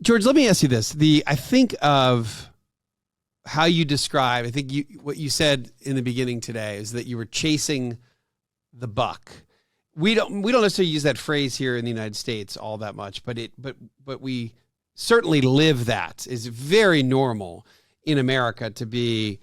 George, let me ask you this. I think of how you describe, what you said in the beginning today is that you were chasing the buck. We don't necessarily use that phrase here in the United States all that much, but we certainly live that. It's very normal in America to be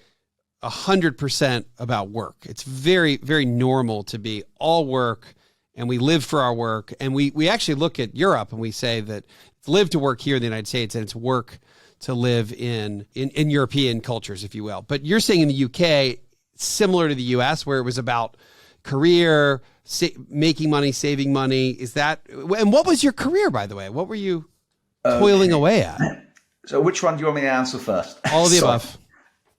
100% about work. It's very, very normal to be all work, and we live for our work. And we actually look at Europe and we say that it's live to work here in the United States, and it's work to live in European cultures, if you will. But you're saying in the UK, similar to the US, where it was about career, making money, saving money. Is that, and what was your career, by the way? What were you toiling away at? So which one do you want me to answer first? All of the above.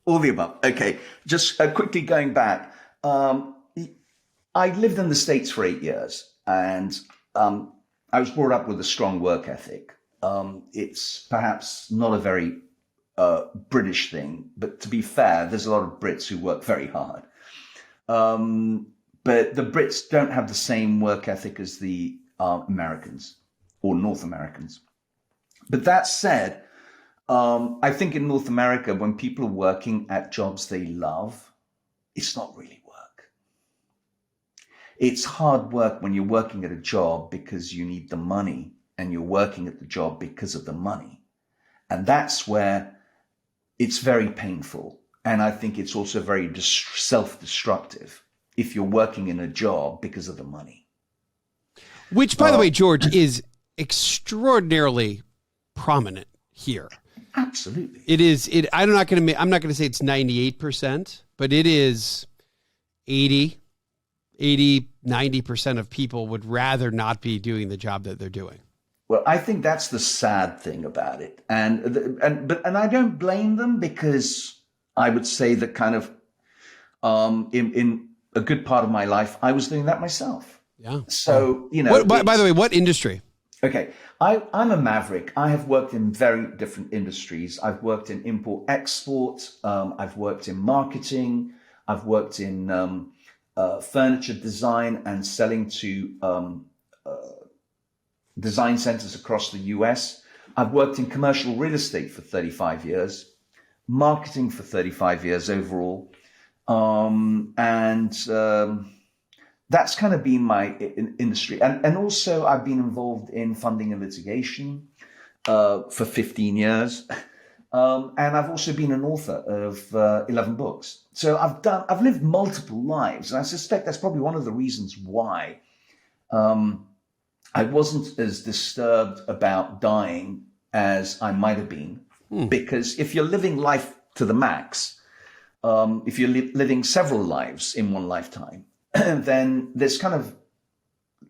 All the above. Okay. Just quickly going back. I lived in the States for 8 years, and I was brought up with a strong work ethic. It's perhaps not a very British thing, but to be fair, there's a lot of Brits who work very hard. But the Brits don't have the same work ethic as the Americans or North Americans. But that said, I think in North America, when people are working at jobs they love, it's not really work. It's hard work when you're working at a job because you need the money, and you're working at the job because of the money. And that's where it's very painful. And I think it's also very self-destructive if you're working in a job because of the money. Which, by the way, George, is extraordinarily prominent here. Absolutely. It is. I'm not going to say it's 98%, but it is 80, 90% of people would rather not be doing the job that they're doing. Well, I think that's the sad thing about it. And I don't blame them, because I would say that kind of in a good part of my life, I was doing that myself. Yeah. So, you know. By the way, what industry? Okay. I'm a maverick. I have worked in very different industries. I've worked in import-export. I've worked in marketing. I've worked in furniture design and selling to design centers across the US. I've worked in commercial real estate for 35 years, marketing for 35 years overall. That's kind of been my industry. And also I've been involved in funding and litigation for 15 years. And I've also been an author of 11 books. So I've lived multiple lives. And I suspect that's probably one of the reasons why I wasn't as disturbed about dying as I might have been. Because if you're living life to the max, if you're living several lives in one lifetime, then there's kind of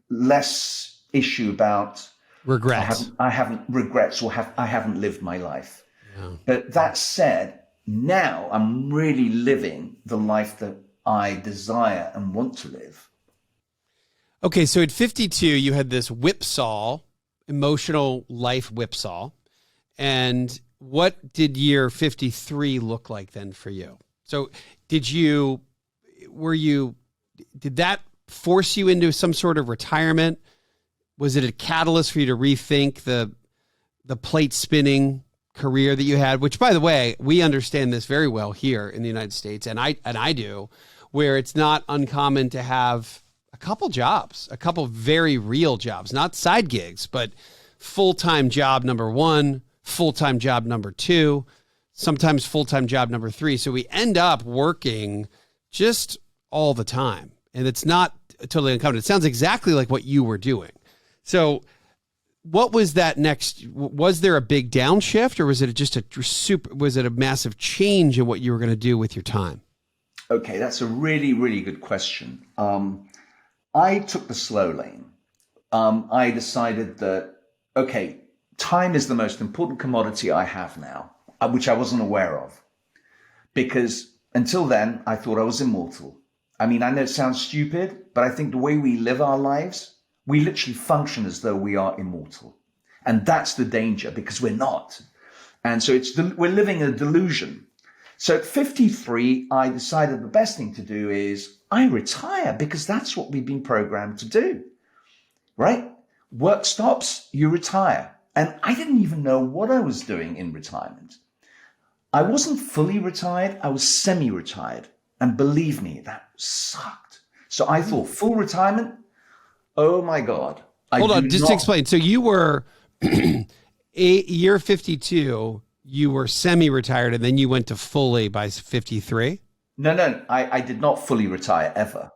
less issue about regrets. I haven't regrets, or I haven't lived my life. Yeah. But that said, now I'm really living the life that I desire and want to live. Okay, so at 52, you had this whipsaw, emotional life whipsaw. And what did year 53 look like then for you? So did that force you into some sort of retirement? Was it a catalyst for you to rethink the plate spinning career that you had? Which, by the way, we understand this very well here in the United States, and I do, where it's not uncommon to have a couple jobs, a couple very real jobs, not side gigs, but full-time job number one, full-time job number two, sometimes full-time job number three. So we end up working just all the time. And it's not totally uncommon. It sounds exactly like what you were doing. So what was that next? Was there a big downshift, or was it just was it a massive change in what you were going to do with your time? Okay, that's a really, really good question. I took the slow lane. I decided that, okay, time is the most important commodity I have now, which I wasn't aware of. Because until then, I thought I was immortal. I mean, I know it sounds stupid, but I think the way we live our lives, we literally function as though we are immortal. And that's the danger, because we're not. And so we're living a delusion. So at 53, I decided the best thing to do is I retire, because that's what we've been programmed to do, right? Work stops, you retire. And I didn't even know what I was doing in retirement. I wasn't fully retired. I was semi-retired. And believe me, that sucked. So I thought full retirement, oh my God. Hold on, just to explain. So you were year 52, you were semi-retired, and then you went to fully by 53? No, I did not fully retire ever.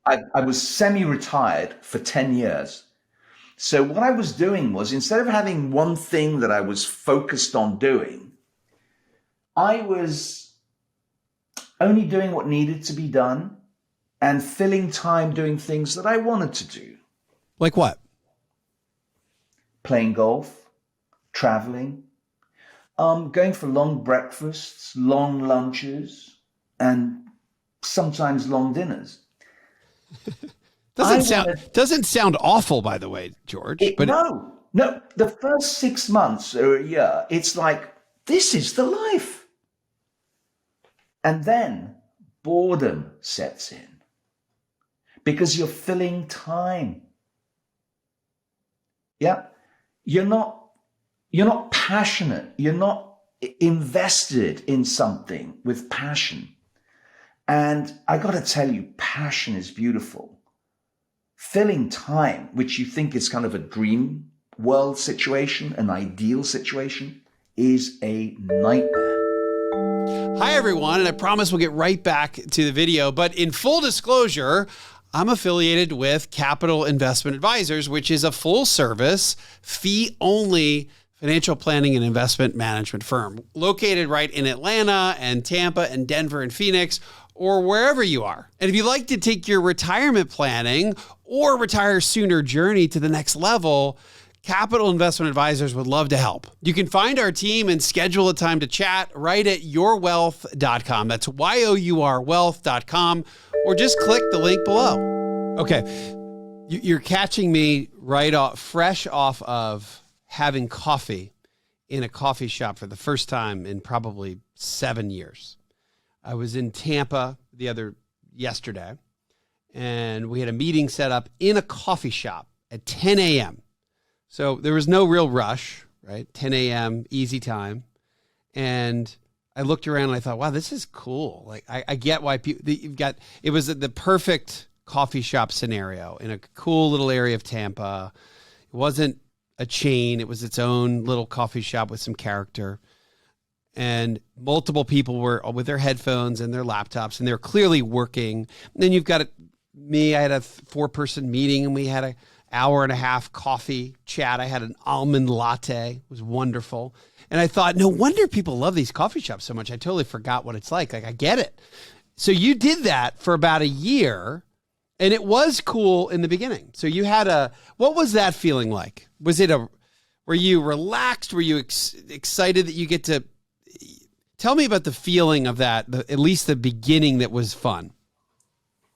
I was semi-retired for 10 years. So what I was doing was, instead of having one thing that I was focused on doing, I was only doing what needed to be done and filling time doing things that I wanted to do. Like what? Playing golf, traveling, going for long breakfasts, long lunches, and sometimes long dinners. Doesn't sound awful, by the way, George. No. The first 6 months or a year, it's like, this is the life. And then boredom sets in because you're filling time. Yeah. You're not passionate. You're not invested in something with passion. And I got to tell you, passion is beautiful. Filling time, which you think is kind of a dream world situation, an ideal situation, is a nightmare. Hi, everyone. And I promise we'll get right back to the video. But in full disclosure, I'm affiliated with Capital Investment Advisors, which is a full service, fee only financial planning and investment management firm located right in Atlanta and Tampa and Denver and Phoenix, or wherever you are. And if you'd like to take your retirement planning or retire sooner journey to the next level, Capital Investment Advisors would love to help. You can find our team and schedule a time to chat right at yourwealth.com. That's yourwealth.com, or just click the link below. Okay, you're catching me fresh off of having coffee in a coffee shop for the first time in probably 7 years. I was in Tampa yesterday, and we had a meeting set up in a coffee shop at 10 a.m. So there was no real rush, right? 10 a.m., easy time. And I looked around and I thought, wow, this is cool. Like, I get why it was the perfect coffee shop scenario in a cool little area of Tampa. It wasn't a chain. It was its own little coffee shop with some character. And multiple people were with their headphones and their laptops, and they're clearly working. And then you've got me. I had a 4-person meeting, and we had an hour and a half coffee chat. I had an almond latte. It was wonderful. And I thought, no wonder people love these coffee shops so much. I totally forgot what it's like. Like, I get it. So you did that for about a year, and it was cool in the beginning. So you had what was that feeling like? Were you relaxed? Were you excited that you get to, tell me about the feeling of that, at least the beginning that was fun.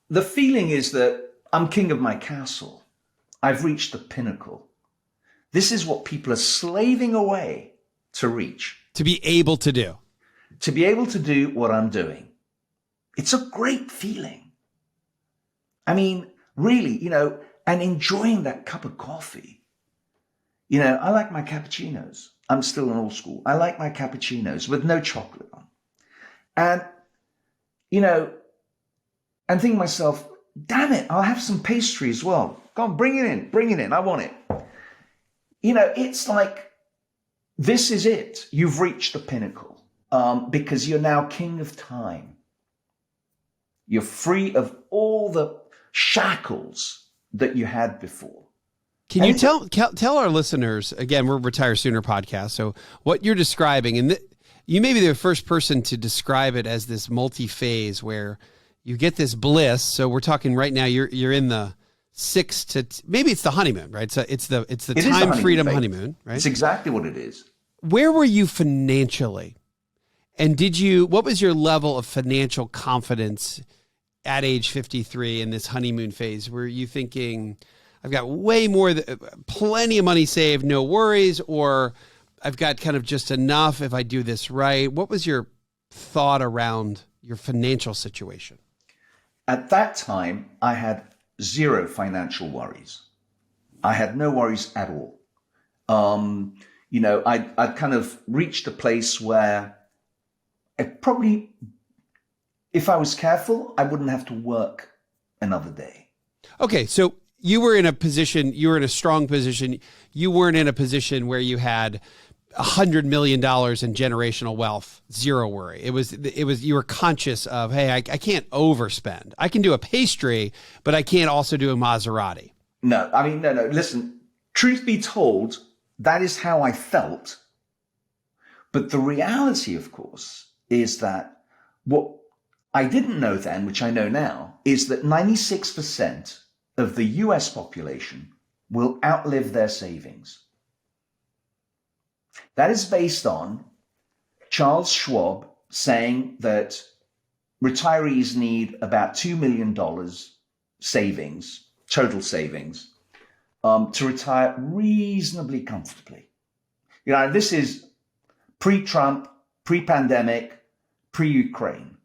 The feeling is that I'm king of my castle. I've reached the pinnacle. This is what people are slaving away to reach. To be able to do. To be able to do what I'm doing. It's a great feeling. I mean, really, and enjoying that cup of coffee. I like my cappuccinos. I'm still an old school. I like my cappuccinos with no chocolate on. And, I'm thinking to myself, damn it, I'll have some pastry as well. Go on, bring it in. I want it. It's like, this is it. You've reached the pinnacle because you're now king of time. You're free of all the shackles that you had before. Can you tell our listeners, again, we're Retire Sooner podcast, so what you're describing, and you may be the first person to describe it as this multi-phase where you get this bliss. So we're talking right now, you're in the maybe it's the honeymoon, right? So it's the time freedom honeymoon, right? It's exactly what it is. Where were you financially? And what was your level of financial confidence at age 53 in this honeymoon phase? Were you thinking, I've got plenty of money saved, no worries, or I've got kind of just enough if I do this right? What was your thought around your financial situation? At that time, I had zero financial worries. I had no worries at all. I'd kind of reached a place where I probably, if I was careful, I wouldn't have to work another day. Okay, so you were in a strong position. You weren't in a position where you had $100 million in generational wealth, zero worry. It was, you were conscious of, hey, I can't overspend. I can do a pastry, but I can't also do a Maserati. No. Listen, truth be told, that is how I felt. But the reality, of course, is that what I didn't know then, which I know now, is that 96% of the US population will outlive their savings. That is based on Charles Schwab saying that retirees need about $2 million savings, total savings, to retire reasonably comfortably. This is pre-Trump, pre-pandemic, pre-Ukraine.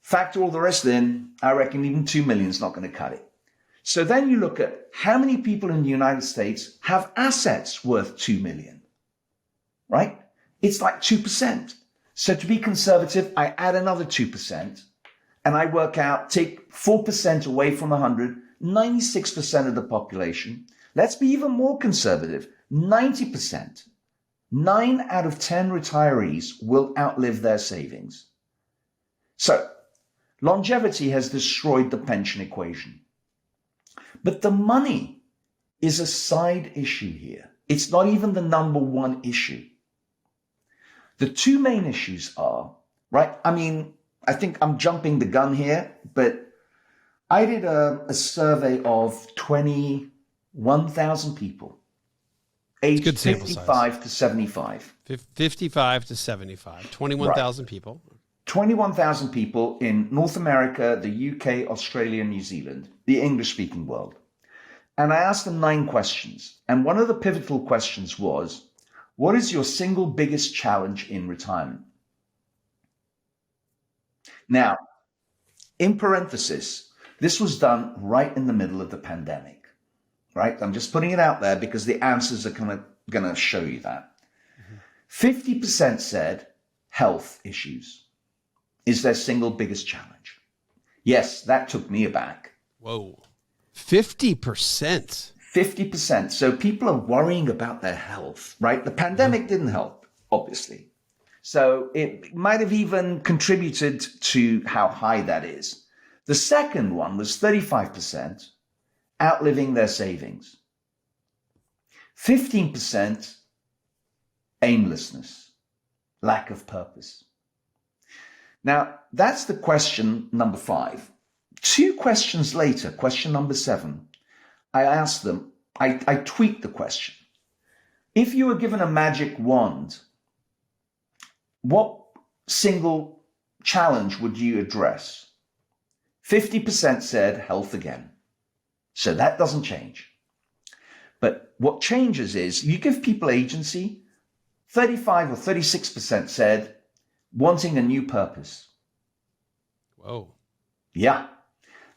Factor all the rest in, I reckon even 2 million is not going to cut it. So then you look at how many people in the United States have assets worth 2 million, right? It's like 2%. So to be conservative, I add another 2% and I work out, take 4% away from 100, 96% of the population. Let's be even more conservative, 90%. 9 out of 10 retirees will outlive their savings. So longevity has destroyed the pension equation. But the money is a side issue here. It's not even the number one issue. The two main issues are, right? I think I'm jumping the gun here, but I did a survey of 21,000 people, aged 55 to 75. 55 to 75, 21,000 people. 21,000 people in North America, the UK, Australia, New Zealand, the English-speaking world. And I asked them 9 questions. And one of the pivotal questions was, what is your single biggest challenge in retirement? Now, in parenthesis, this was done right in the middle of the pandemic, right? I'm just putting it out there because the answers are going to show you that. 50% said health issues is their single biggest challenge. Yes, that took me aback. Whoa. 50%. 50%. So people are worrying about their health, right? The pandemic didn't help, obviously. So it might have even contributed to how high that is. The second one was 35% outliving their savings. 15% aimlessness, lack of purpose. Now, that's the question number 5. 2 questions later, question number 7, I asked them, I tweaked the question. If you were given a magic wand, what single challenge would you address? 50% said health again. So that doesn't change. But what changes is you give people agency. 35 or 36% said wanting a new purpose. Whoa. Yeah.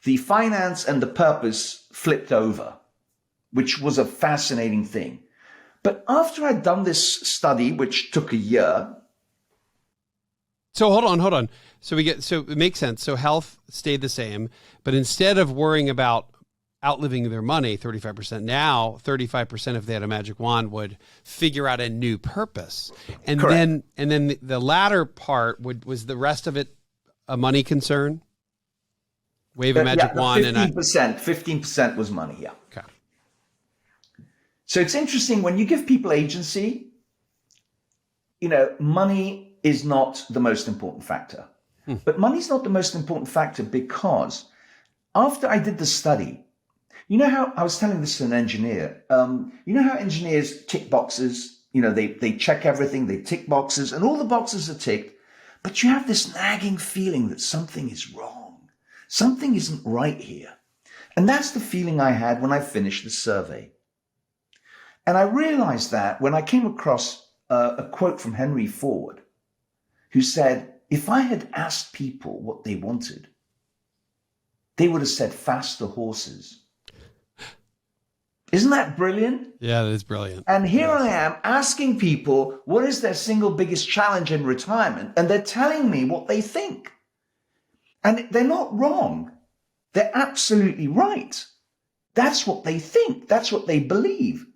The finance and the purpose flipped over, which was a fascinating thing. But after I'd done this study, which took a year. So hold on. So it makes sense. So health stayed the same, but instead of worrying about outliving their money, 35%, now 35% if they had a magic wand would figure out a new purpose. And Correct. then the latter part was the rest of it a money concern? Wave a magic wand 15% was money, yeah. Okay. So it's interesting when you give people agency, money is not the most important factor. But money's not the most important factor because after I did the study, you know how I was telling this to an engineer, you know how engineers tick boxes, they check everything, they tick boxes and all the boxes are ticked, but you have this nagging feeling that something is wrong. Something isn't right here. And that's the feeling I had when I finished the survey. And I realized that when I came across a quote from Henry Ford, who said, if I had asked people what they wanted, they would have said faster horses. Isn't that brilliant? Yeah, that is brilliant. And here I am asking people, what is their single biggest challenge in retirement? And they're telling me what they think. And they're not wrong. They're absolutely right. That's what they think. That's what they believe.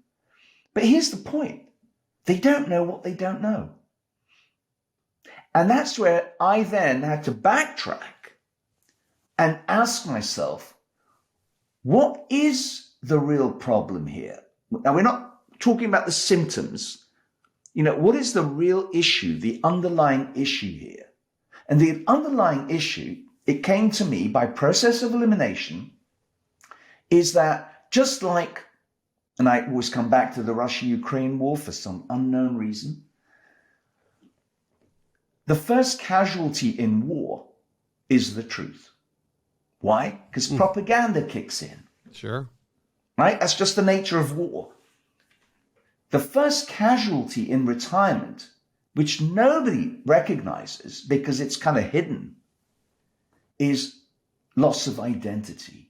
But here's the point. They don't know what they don't know. And that's where I then had to backtrack and ask myself, what is the real problem here? Now, we're not talking about the symptoms. What is the real issue, the underlying issue here? And the underlying issue, it came to me by process of elimination, is that just like, and I always come back to the Russia-Ukraine war for some unknown reason, the first casualty in war is the truth. Why? Because propaganda kicks in. Sure. Right? That's just the nature of war. The first casualty in retirement, which nobody recognizes because it's kind of hidden, is loss of identity.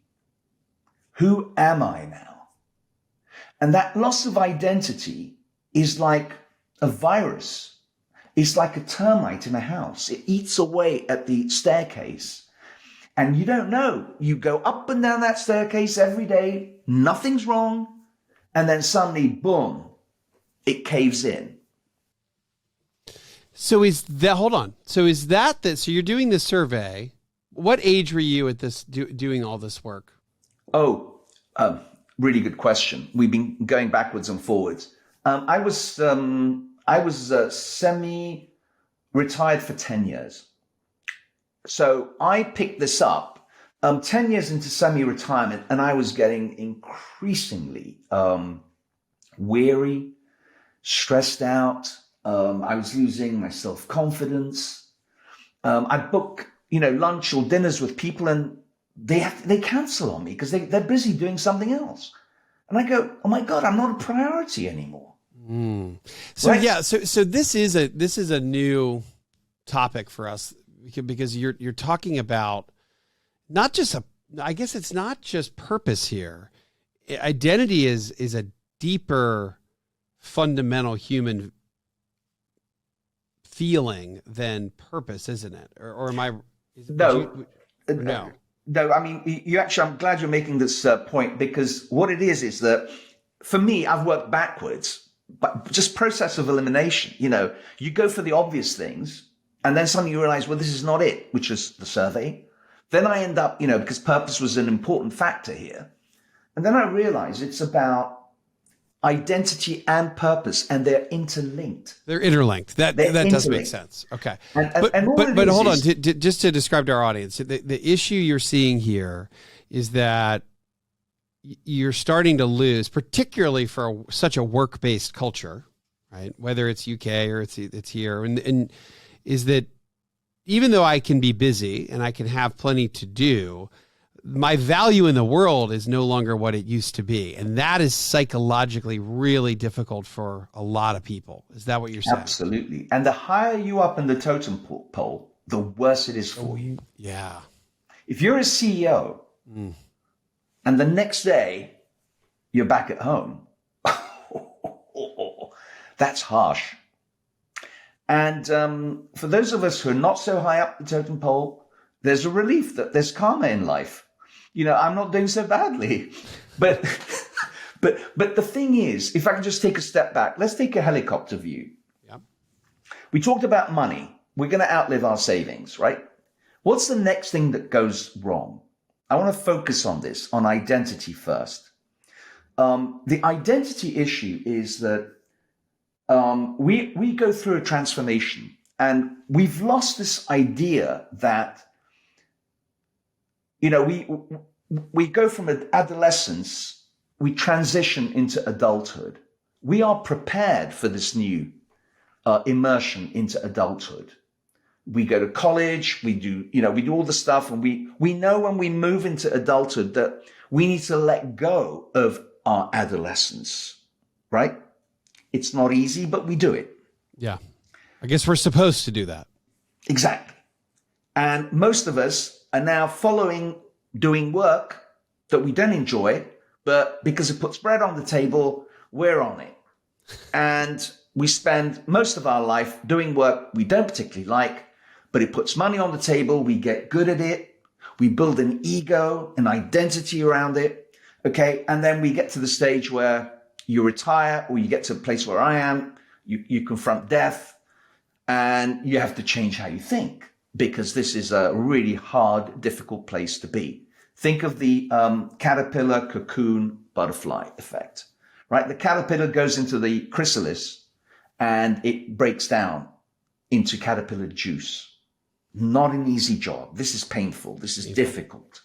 Who am I now? And that loss of identity is like a virus. It's like a termite in a house. It eats away at the staircase. And you don't know. You go up and down that staircase every day. Nothing's wrong. And then suddenly, boom, it caves in. So hold on. So so you're doing this survey. What age were you at this, doing all this work? Oh, really good question. We've been going backwards and forwards. I was semi-retired for 10 years. So I picked this up 10 years into semi-retirement, and I was getting increasingly weary, stressed out. I was losing my self-confidence. I book, lunch or dinners with people, and they cancel on me because they're busy doing something else. And I go, oh my God, I'm not a priority anymore. So right? Yeah, so this is a new topic for us because you're talking about not just I guess it's not just purpose here. Identity is a deeper, fundamental human feeling than purpose, isn't it? Or am I? No. No. No, I mean, I'm glad you're making this point, because what it is that for me, I've worked backwards, but just process of elimination. You go for the obvious things, and then suddenly you realize, well, this is not it, which is the survey. Then I end up, because purpose was an important factor here. And then I realize it's about identity and purpose, and they're interlinked. They're interlinked. That does make sense. Okay. But hold on, just to describe to our audience, the issue you're seeing here is that you're starting to lose, particularly for such a work-based culture, right? Whether it's UK or it's here, and is that even though I can be busy and I can have plenty to do, my value in the world is no longer what it used to be. And that is psychologically really difficult for a lot of people. Is that what you're saying? Absolutely. And the higher you up in the totem pole, the worse it is for you. Yeah. If you're a CEO and the next day you're back at home, that's harsh. And for those of us who are not so high up the totem pole, there's a relief that there's karma in life. I'm not doing so badly. But the thing is, if I can just take a step back, let's take a helicopter view. Yep. We talked about money. We're going to outlive our savings, right? What's the next thing that goes wrong? I want to focus on this, on identity first. The identity issue is that we go through a transformation, and we've lost this idea that we go from adolescence, we transition into adulthood. We are prepared for this new immersion into adulthood. We go to college, we do all the stuff, and we know when we move into adulthood that we need to let go of our adolescence, right? It's not easy, but we do it. Yeah. I guess we're supposed to do that. Exactly. And most of us are now doing work that we don't enjoy, but because it puts bread on the table, we're on it. And we spend most of our life doing work we don't particularly like, but it puts money on the table. We get good at it. We build an ego, an identity around it. Okay. And then we get to the stage where you retire, or you get to a place where I am, you confront death, and you have to change how you think, because this is a really hard, difficult place to be. Think of the caterpillar, cocoon, butterfly effect, right? The caterpillar goes into the chrysalis and it breaks down into caterpillar juice. Not an easy job. This is painful. This is difficult.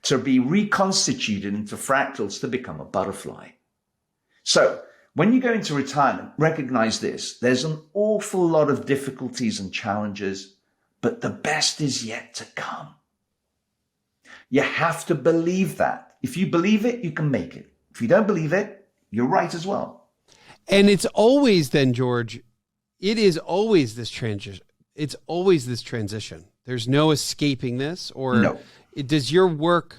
To be reconstituted into fractals to become a butterfly. So when you go into retirement, recognize this. There's an awful lot of difficulties and challenges, but the best is yet to come. You have to believe that. If you believe it, you can make it. If you don't believe it, you're right as well. And it's always then, George, it is always this transition. It's always this transition. There's no escaping this, or no. Does your work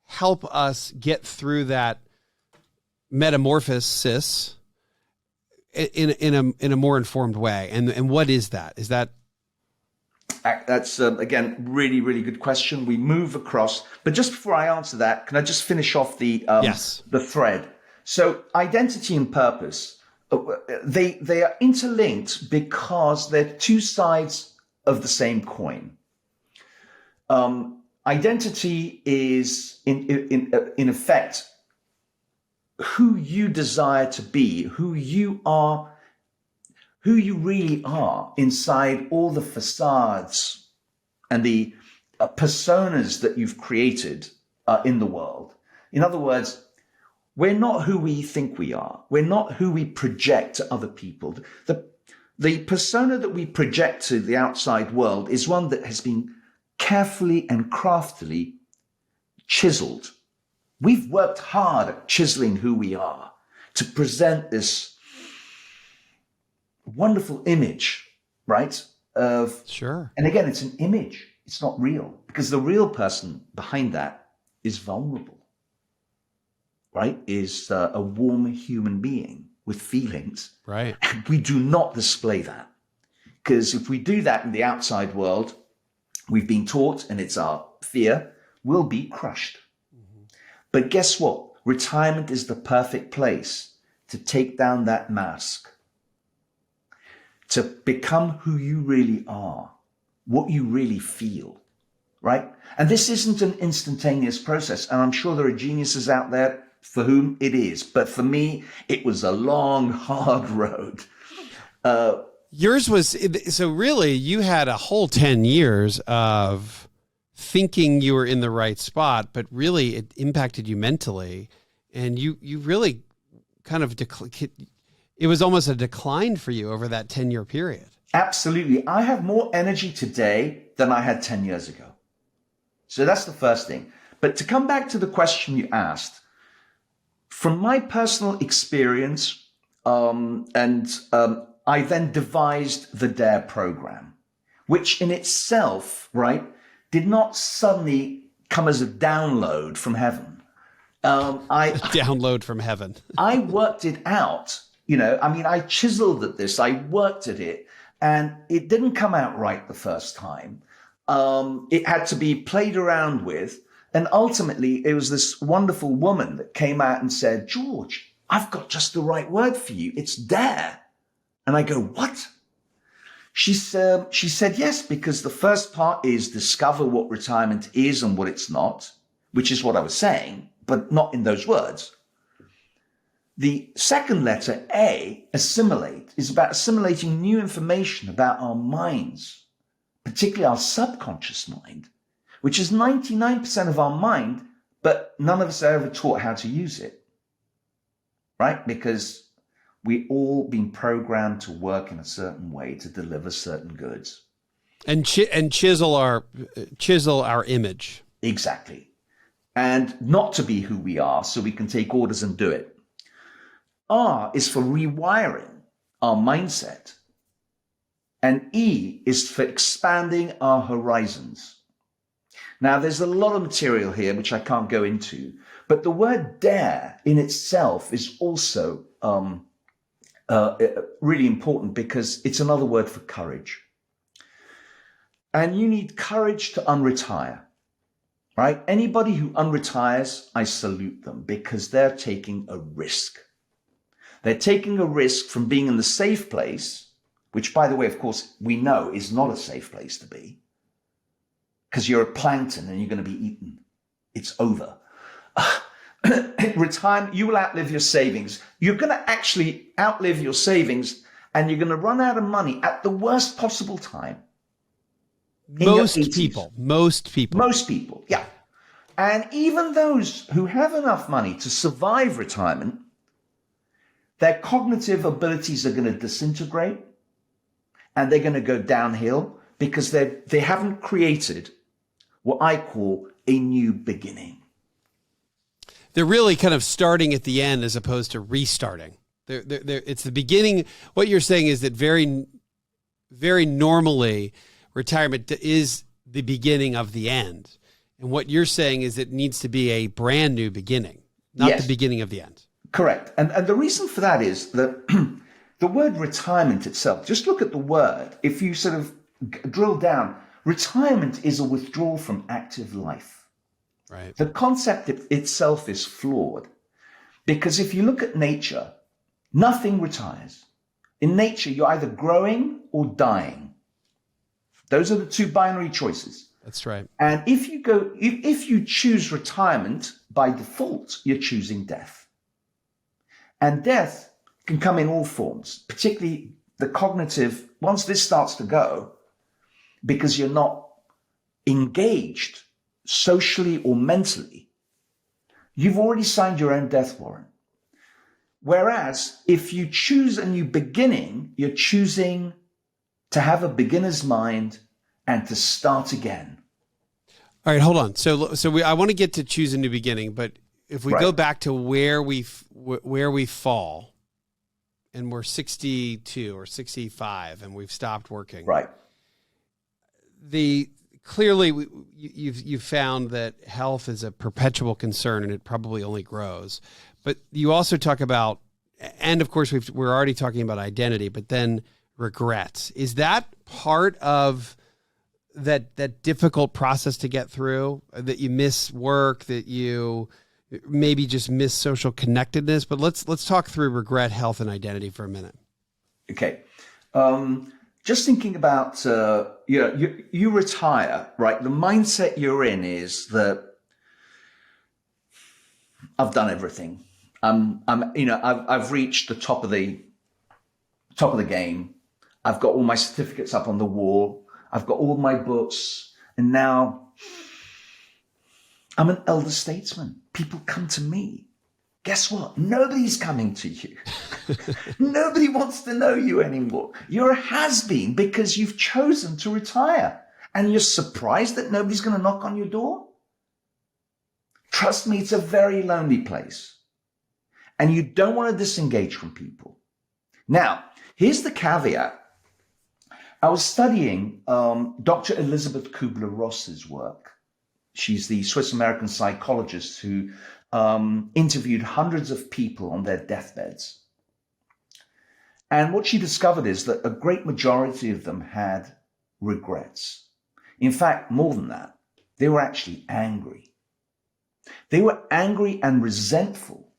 help us get through that metamorphosis in a more informed way? And what is that? Is that? That's, again, really, really good question. We move across. But just before I answer that, can I just finish off the thread? So identity and purpose, they are interlinked because they're two sides of the same coin. Identity is, in effect, who you desire to be, who you are, who you really are inside all the facades and the personas that you've created in the world. In other words, we're not who we think we are. We're not who we project to other people. The persona that we project to the outside world is one that has been carefully and craftily chiseled. We've worked hard at chiseling who we are to present this wonderful image, right? Sure. And again, it's an image. It's not real, because the real person behind that is vulnerable, right? Is a warm human being with feelings. Right. And we do not display that, because if we do that in the outside world, we've been taught, and it's our fear, we'll be crushed. Mm-hmm. But guess what? Retirement is the perfect place to take down that mask, to become who you really are, what you really feel, right? And this isn't an instantaneous process. And I'm sure there are geniuses out there for whom it is. But for me, it was a long, hard road. Yours was, so really you had a whole 10 years of thinking you were in the right spot, but really it impacted you mentally. And you really kind of it was almost a decline for you over that 10-year period. Absolutely. I have more energy today than I had 10 years ago. So that's the first thing. But to come back to the question you asked, from my personal experience, I then devised the DARE program, which in itself, right, did not suddenly come as a download from heaven. Download from heaven. I worked it out. I chiseled at this, I worked at it, and it didn't come out right the first time. It had to be played around with. And ultimately, it was this wonderful woman that came out and said, George, I've got just the right word for you. It's dare. And I go, what? She said, yes, because the first part is discover what retirement is and what it's not, which is what I was saying, but not in those words. The second letter, A, assimilate, is about assimilating new information about our minds, particularly our subconscious mind, which is 99% of our mind, but none of us are ever taught how to use it, right? Because we all been programmed to work in a certain way to deliver certain goods. And chisel our image. Exactly. And not to be who we are so we can take orders and do it. R is for rewiring our mindset. And E is for expanding our horizons. Now, there's a lot of material here which I can't go into, But the word dare in itself is also really important because it's another word for courage. And you need courage to unretire, right? Anybody who unretires, I salute them because they're taking a risk. They're taking a risk from being in the safe place, which, by the way, of course, we know is not a safe place to be because you're a plankton and you're going to be eaten. It's over. Retirement, you will outlive your savings. You're going to actually outlive your savings and you're going to run out of money at the worst possible time. Most people, yeah. And even those who have enough money to survive retirement, their cognitive abilities are going to disintegrate and they're going to go downhill because they haven't created what I call a new beginning. They're really kind of starting at the end as opposed to restarting. It's the beginning. What you're saying is that very, very normally retirement is the beginning of the end. And what you're saying is it needs to be a brand new beginning, not the beginning of the end. Correct. And the reason for that is that the word retirement itself, just look at the word. If you sort of drill down, retirement is a withdrawal from active life. Right. The concept itself is flawed because if you look at nature, nothing retires. In nature, you're either growing or dying. Those are the two binary choices. That's right. And if you choose retirement by default, you're choosing death. And death can come in all forms, particularly the cognitive. Once this starts to go, because you're not engaged socially or mentally, you've already signed your own death warrant. Whereas if you choose a new beginning, you're choosing to have a beginner's mind and to start again. All right, hold on. I want to get to choose a new beginning, but if we go back to where we fall, and we're 62 or 65, and we've stopped working. Right. Clearly, you've found that health is a perpetual concern, and it probably only grows. But you also talk about, and of course, we're already talking about identity, but then regrets. Is that part of that difficult process to get through? That you miss work, that you maybe just miss social connectedness? But let's talk through regret, health, and identity for a minute. Okay. Just thinking about, you retire, right? The mindset you're in is that I've done everything. I've reached the top of the game. I've got all my certificates up on the wall. I've got all my books, and now I'm an elder statesman. People come to me. Guess what? Nobody's coming to you. Nobody wants to know you anymore. You're a has-been because you've chosen to retire. And you're surprised that nobody's going to knock on your door? Trust me, it's a very lonely place. And you don't want to disengage from people. Now, here's the caveat. I was studying Dr. Elizabeth Kubler-Ross's work. She's the Swiss-American psychologist who interviewed hundreds of people on their deathbeds. And what she discovered is that a great majority of them had regrets. In fact, more than that, they were actually angry. They were angry and resentful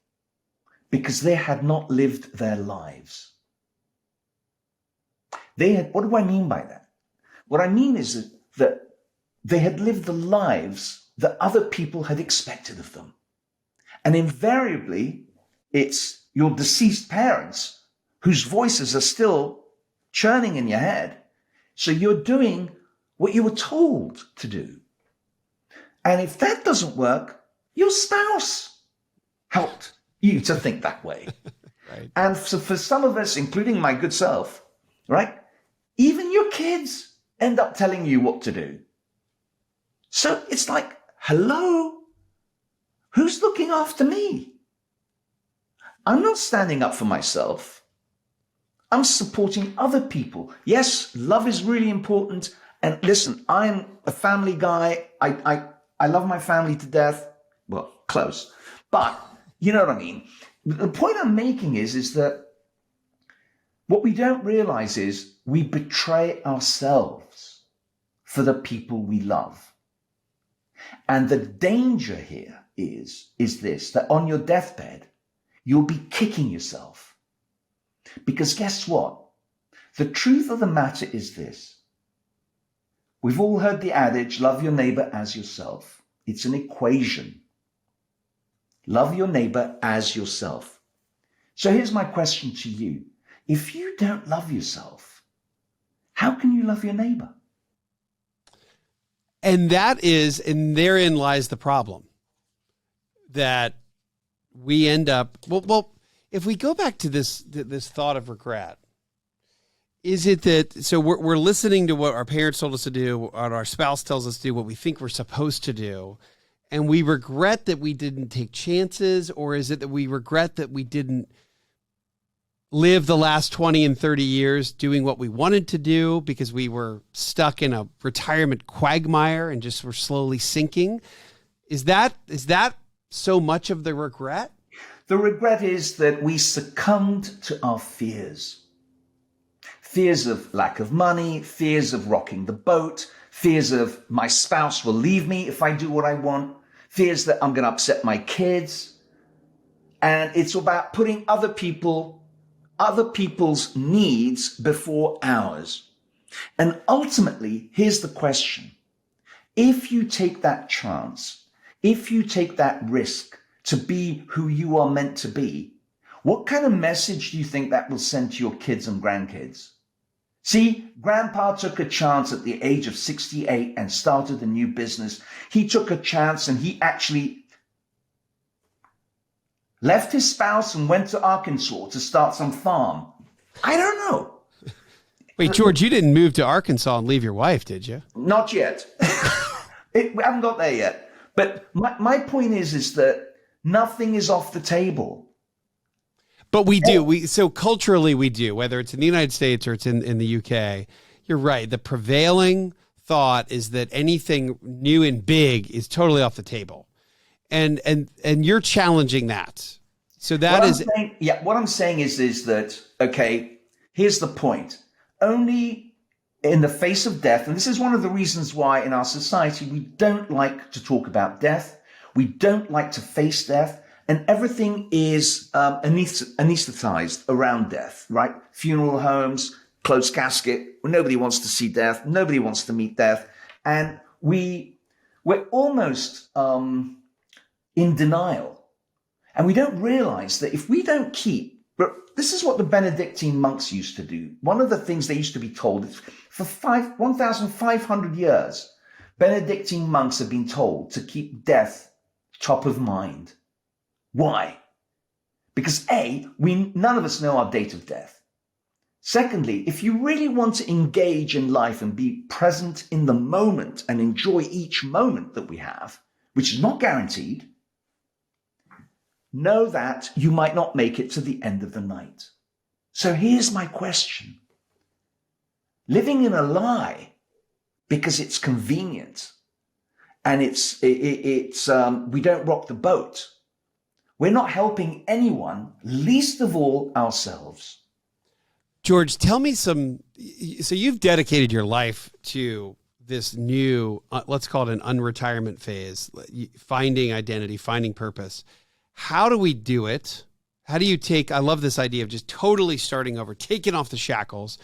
because they had not lived their lives. What do I mean by that? What I mean is that they had lived the lives that other people had expected of them. And invariably, it's your deceased parents whose voices are still churning in your head. So you're doing what you were told to do. And if that doesn't work, your spouse helped you to think that way. Right. And so for some of us, including my good self, right, even your kids end up telling you what to do. So it's like, hello? Who's looking after me? I'm not standing up for myself. I'm supporting other people. Yes, love is really important. And listen, I'm a family guy. I love my family to death. Well, close. But you know what I mean? The point I'm making is that what we don't realize is we betray ourselves for the people we love. And the danger here is this, that on your deathbed, you'll be kicking yourself. Because guess what? The truth of the matter is this. We've all heard the adage, love your neighbor as yourself. It's an equation. Love your neighbor as yourself. So here's my question to you. If you don't love yourself, how can you love your neighbor? And therein lies the problem. That we end up, well, if we go back to this thought of regret, is it that, so we're listening to what our parents told us to do, what our spouse tells us to do, what we think we're supposed to do, and we regret that we didn't take chances, or is it that we regret that we didn't live the last 20 and 30 years doing what we wanted to do because we were stuck in a retirement quagmire and just were slowly sinking? Is that so much of the regret? The regret is that we succumbed to our fears. Fears of lack of money, fears of rocking the boat, fears of my spouse will leave me if I do what I want, fears that I'm going to upset my kids. And it's about putting other people's needs before ours. And ultimately, here's the question. If you take that chance, if you take that risk to be who you are meant to be, what kind of message do you think that will send to your kids and grandkids? See, Grandpa took a chance at the age of 68 and started a new business. He took a chance and he actually left his spouse and went to Arkansas to start some farm. I don't know. Wait, George, you didn't move to Arkansas and leave your wife, did you? Not yet. We haven't got there yet. But my point is that nothing is off the table. But we do. So culturally we do, whether it's in the United States or it's in the UK. You're right. The prevailing thought is that anything new and big is totally off the table. And you're challenging that. So that what I'm saying is that, okay, here's the point. Only in the face of death, and this is one of the reasons why in our society we don't like to talk about death. We don't like to face death. And everything is anesthetized around death, right? Funeral homes, closed casket. Nobody wants to see death. Nobody wants to meet death. And we're almost in denial. And we don't realize that if we don't keep, this is what the Benedictine monks used to do. One of the things they used to be told is for 1,500 years, Benedictine monks have been told to keep death top of mind. Why? Because none of us know our date of death. Secondly, if you really want to engage in life and be present in the moment and enjoy each moment that we have, which is not guaranteed, know that you might not make it to the end of the night. So here's my question. Living in a lie because it's convenient and we don't rock the boat. We're not helping anyone, least of all ourselves. George, tell me so you've dedicated your life to this new, let's call it an unretirement phase, finding identity, finding purpose. How do we do it? How do you I love this idea of just totally starting over, taking off the shackles,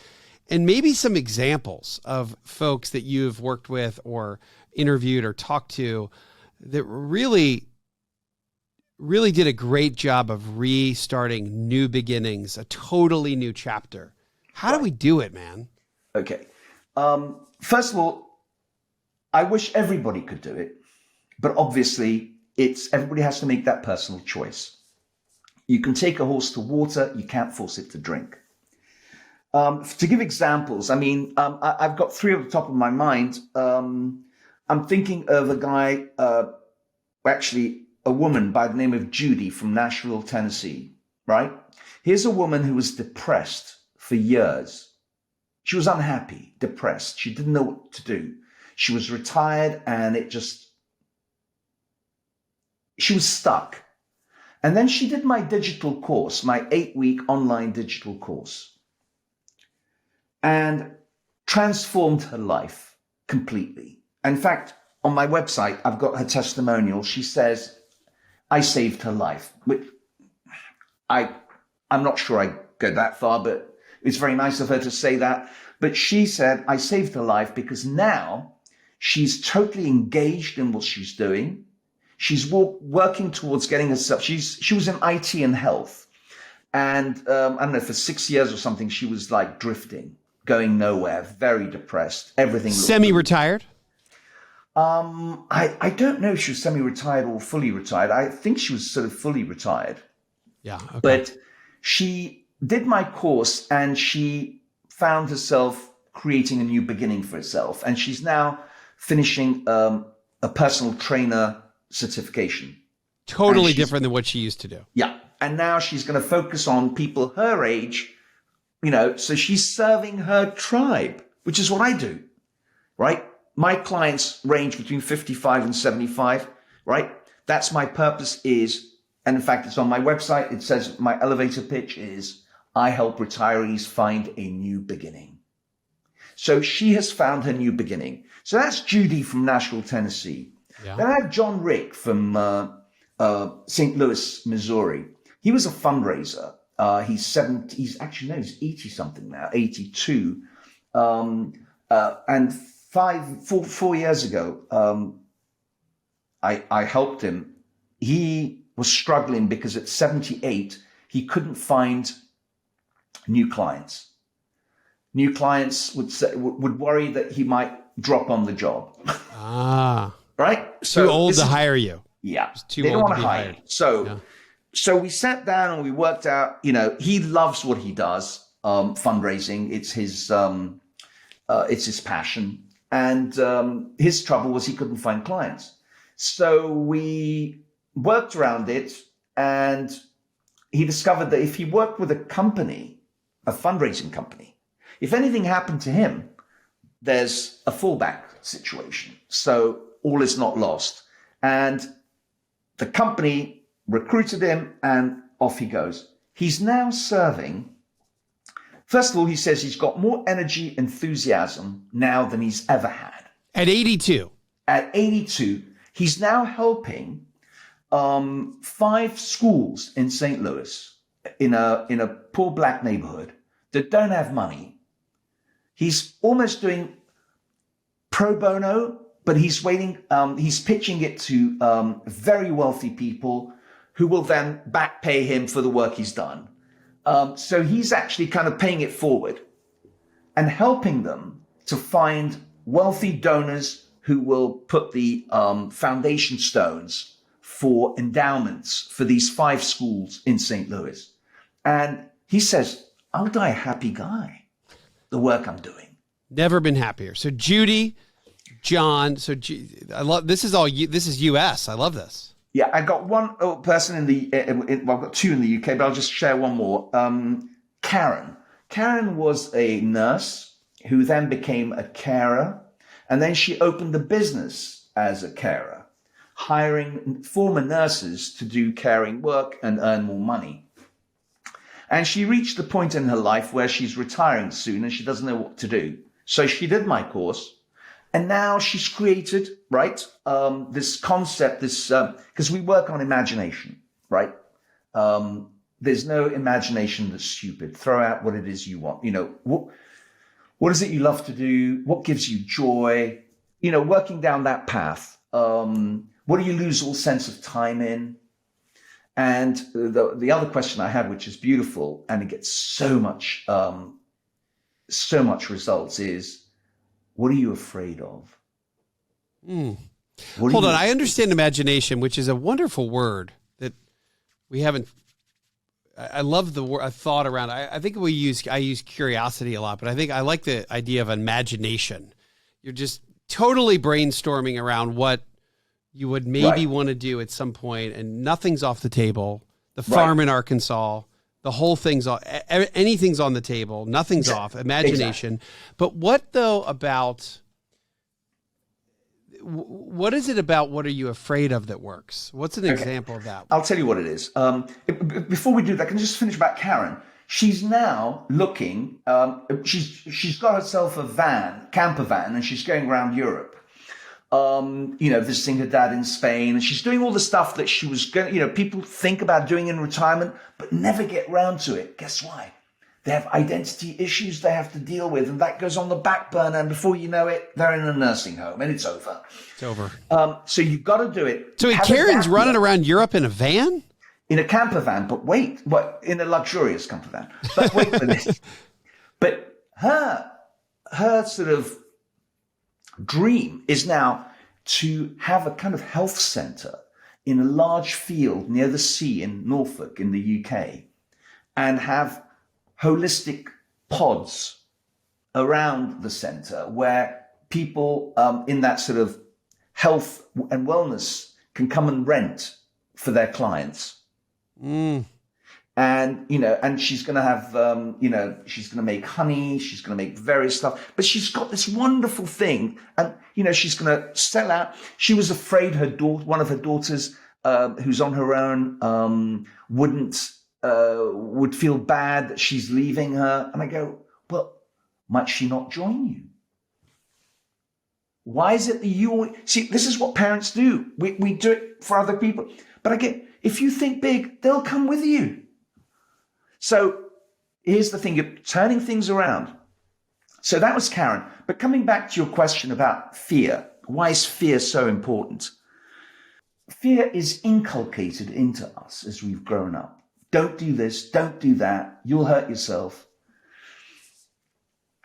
and maybe some examples of folks that you've worked with or interviewed or talked to that really did a great job of restarting new beginnings, a totally new chapter. How do we do it, man? Okay. First of all, I wish everybody could do it, but obviously everybody has to make that personal choice. You can take a horse to water, you can't force it to drink. To give examples, I've got three off the top of my mind. I'm thinking of a guy, a woman by the name of Judy from Nashville, Tennessee, right? Here's a woman who was depressed for years. She was unhappy, depressed. She didn't know what to do. She was retired and she was stuck. And then she did my digital course, my 8-week online digital course, and transformed her life completely. In fact, on my website, I've got her testimonial. She says, I saved her life. Which I'm not sure I go that far, but it's very nice of her to say that. But she said, I saved her life because now she's totally engaged in what she's doing. She's working towards getting herself. She was in IT and health. And I don't know, for 6 years or something, she was like drifting, going nowhere, very depressed. Everything semi-retired? I don't know if she was semi-retired or fully retired. I think she was sort of fully retired. Yeah. Okay. But she did my course and she found herself creating a new beginning for herself. And she's now finishing a personal trainer certification. Totally different than what she used to do. Yeah. And now she's going to focus on people her age, you know, so she's serving her tribe, which is what I do, right? My clients range between 55 and 75, right? That's my purpose is, and in fact, it's on my website. It says my elevator pitch is, I help retirees find a new beginning. So she has found her new beginning. So that's Judy from Nashville, Tennessee. Yeah. Then I have John Rick from St. Louis, Missouri. He was a fundraiser. He's 80 something now, 82. And 4 years ago, I helped him. He was struggling because at 78, he couldn't find new clients. New clients would worry that he might drop on the job. Right? Too old to hire you. Yeah. They don't want to hire you. So we sat down and we worked out, you know, he loves what he does, fundraising. It's his passion. And his trouble was he couldn't find clients. So we worked around it, and he discovered that if he worked with a company, a fundraising company, if anything happened to him, there's a fallback situation. So all is not lost. And the company recruited him, and off he goes. He's now serving. First of all, he says he's got more energy, enthusiasm now than he's ever had. At 82. At 82, he's now helping 5 schools in St. Louis in a poor black neighborhood that don't have money. He's almost doing pro bono, but he's waiting. He's pitching it to very wealthy people who will then back pay him for the work he's done. So he's actually kind of paying it forward and helping them to find wealthy donors who will put the foundation stones for endowments for these 5 schools in St. Louis. And he says, I'll die a happy guy, the work I'm doing. Never been happier. So Judy, John, I love, this is US. I love this. Yeah, I got one person I've got 2 in the UK, but I'll just share one more. Karen. Karen was a nurse who then became a carer, and then she opened a business as a carer, hiring former nurses to do caring work and earn more money. And she reached the point in her life where she's retiring soon and she doesn't know what to do. So she did my course. And now she's created, right, this concept, because we work on imagination, right? There's no imagination that's stupid. Throw out what it is you want. You know, what is it you love to do? What gives you joy? You know, working down that path. What do you lose all sense of time in? And the other question I had, which is beautiful, and it gets so much results, is, what are you afraid of? Hold on. I understand imagination, which is a wonderful word that we haven't. I love the word. I thought around. I think I use curiosity a lot, but I like the idea of imagination. You're just totally brainstorming around what you would maybe want to do at some point, and nothing's off the table. The farm in Arkansas. The whole thing's off. Anything's on the table. Nothing's off. Imagination. Exactly. But what though about what is it about what are you afraid of that works? What's an example of that? I'll tell you what it is. Before we do that, can I just finish about Karen? She's now looking, she's got herself a camper van, and she's going around Europe. Visiting her dad in Spain, and she's doing all the stuff that she was going, people think about doing in retirement, but never get round to it. Guess why? They have identity issues they have to deal with, and that goes on the back burner, and before you know it, they're in a nursing home, and it's over. It's over. So you've got to do it. So Karen's running around Europe in a van? In a camper van, but wait, in a luxurious camper van. But wait for this. But her sort of dream is now to have a kind of health center in a large field near the sea in Norfolk in the UK, and have holistic pods around the center where people in that sort of health and wellness can come and rent for their clients. And, and she's going to have, she's going to make honey, she's going to make various stuff, but she's got this wonderful thing, and, she's going to sell out. She was afraid one of her daughters, who's on her own, would feel bad that she's leaving her. And I go, well, might she not join you? Why is it that see, this is what parents do. We do it for other people. But again, if you think big, they'll come with you. So here's the thing, you're turning things around. So that was Karen. But coming back to your question about fear, why is fear so important? Fear is inculcated into us as we've grown up. Don't do this, don't do that, you'll hurt yourself.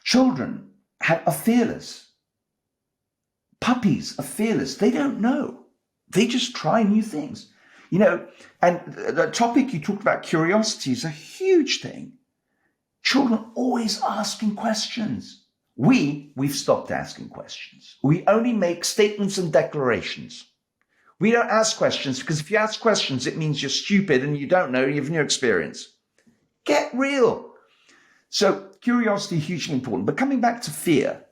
Children are fearless. Puppies are fearless. They don't know. They just try new things. And the topic you talked about, curiosity, is a huge thing. Children always asking questions. We've stopped asking questions. We only make statements and declarations. We don't ask questions, because if you ask questions, it means you're stupid and you don't know, you have no experience. Get real. So curiosity is hugely important. But coming back to fear,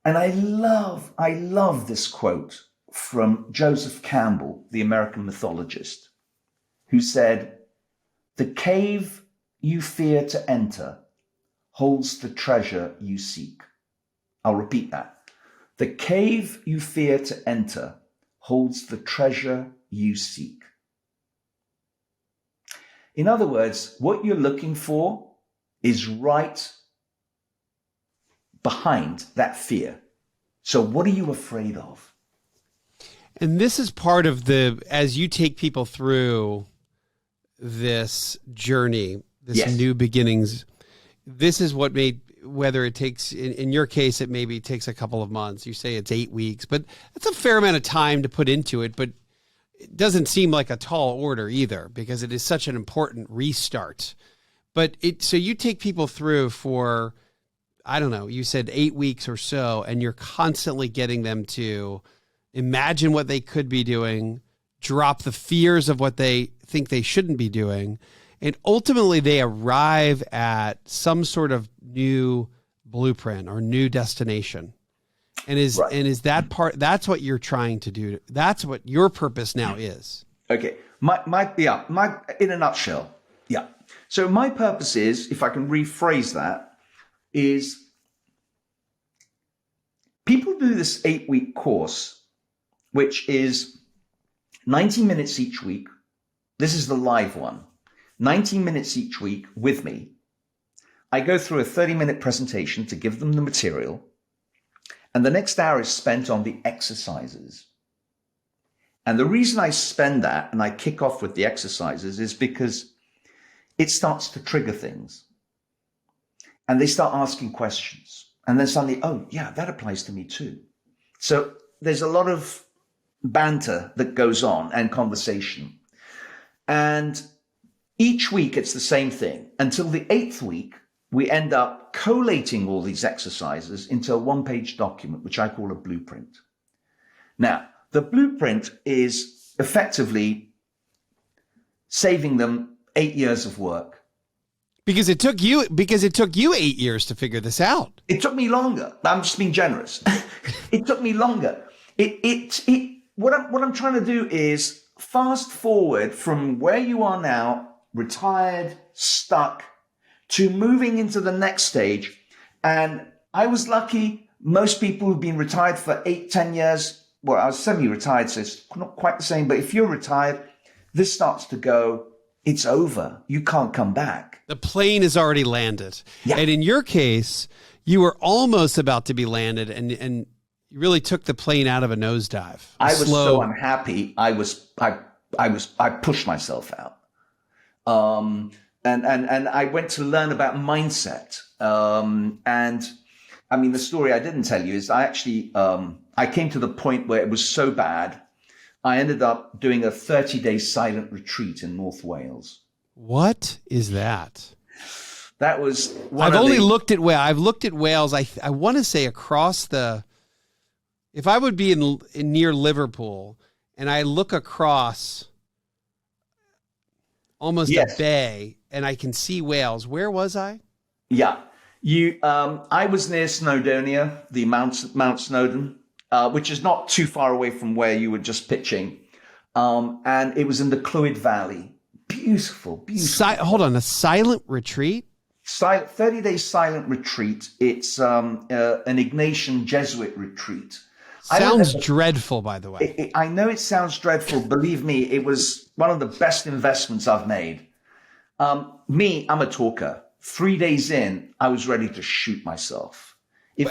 and I love this quote from Joseph Campbell, the American mythologist, who said, "The cave you fear to enter holds the treasure you seek." I'll repeat that. The cave you fear to enter holds the treasure you seek. In other words, what you're looking for is right behind that fear. So what are you afraid of? And this is part of as you take people through this journey, this new beginnings, this is what whether it takes, in your case, it maybe takes a couple of months. You say it's 8 weeks, but that's a fair amount of time to put into it. But it doesn't seem like a tall order either, because it is such an important restart. But so you take people through for, I don't know, you said 8 weeks or so, and you're constantly getting them to imagine what they could be doing, drop the fears of what they think they shouldn't be doing, and ultimately they arrive at some sort of new blueprint or new destination. And is that part, that's what you're trying to do. That's what your purpose now is. Okay. In a nutshell. Yeah. So my purpose is, if I can rephrase that, is people do this 8-week course, which is 90 minutes each week. This is the live one. 90 minutes each week with me. I go through a 30-minute presentation to give them the material, and the next hour is spent on the exercises. And the reason I spend that and I kick off with the exercises is because it starts to trigger things. And they start asking questions. And then suddenly, oh, yeah, that applies to me too. So there's a lot of banter that goes on and conversation. And each week it's the same thing. Until the 8th week, we end up collating all these exercises into a 1-page document, which I call a blueprint. Now, the blueprint is effectively saving them 8 years of work. Because it took you 8 years to figure this out. It took me longer. I'm just being generous. It took me longer. What I'm trying to do is fast forward from where you are now, retired, stuck, to moving into the next stage. And I was lucky. Most people who've been retired for 8-10 years, well, I was semi-retired, so it's not quite the same. But if you're retired, this starts to go, it's over. You can't come back. The plane has already landed. Yeah. And in your case, you were almost about to be landed and you really took the plane out of a nosedive. I was so unhappy. I pushed myself out. And I went to learn about mindset. And I mean, the story I didn't tell you is I actually, I came to the point where it was so bad, I ended up doing a 30-day silent retreat in North Wales. What is that? That was I've looked at Wales. I want to say across the, if I would be in near Liverpool and I look across almost a bay and I can see Wales, where was I? Yeah. I was near Snowdonia, the Mount Snowdon, which is not too far away from where you were just pitching. And it was in the Clwyd Valley. Beautiful. Hold on, a silent retreat? 30-day silent retreat. It's an Ignatian Jesuit retreat. Sounds dreadful, by the way. I know it sounds dreadful. Believe me, it was one of the best investments I've made. I'm a talker. 3 days in, I was ready to shoot myself. This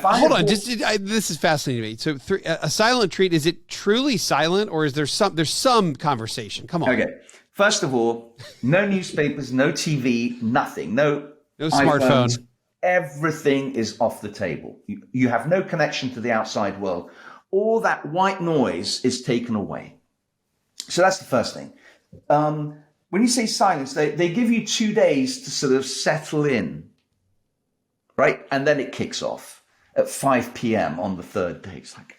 is fascinating to me. So a silent retreat, is it truly silent or is there's some conversation? Come on. Okay. First of all, no newspapers, no TV, nothing. No smartphone. iPhones. Everything is off the table. You have no connection to the outside world. All that white noise is taken away. So that's the first thing. When you say silence, they give you 2 days to sort of settle in, right? And then it kicks off at 5 p.m. on the third day. It's like,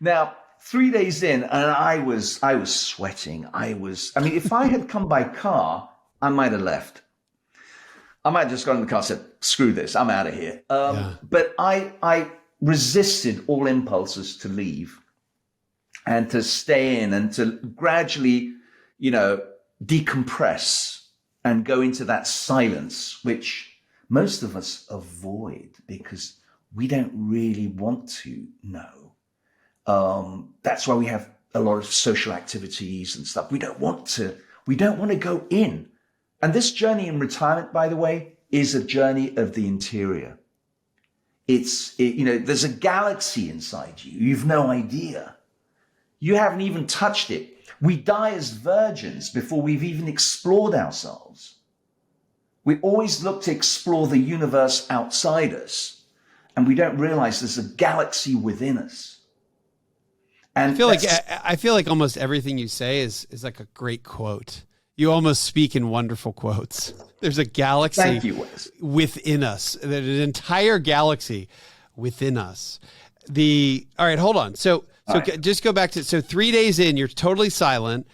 Now, 3 days in, and I was sweating. If I had come by car, I might have left. I might have just got in the car and said, screw this, I'm out of here. But I resisted all impulses to leave and to stay in and to gradually, decompress and go into that silence, which most of us avoid because we don't really want to know. That's why we have a lot of social activities and stuff. We don't want to go in. And this journey in retirement, by the way, is a journey of the interior. There's a galaxy inside you. You've no idea. You haven't even touched it. We die as virgins before we've even explored ourselves. We always look to explore the universe outside us, and we don't realize there's a galaxy within us. And I feel like almost everything you say is like a great quote. You almost speak in wonderful quotes. There's a galaxy Thank you, Wes. within us. There's an entire galaxy within us. All right, hold on. So just go back to, 3 days in, you're totally silent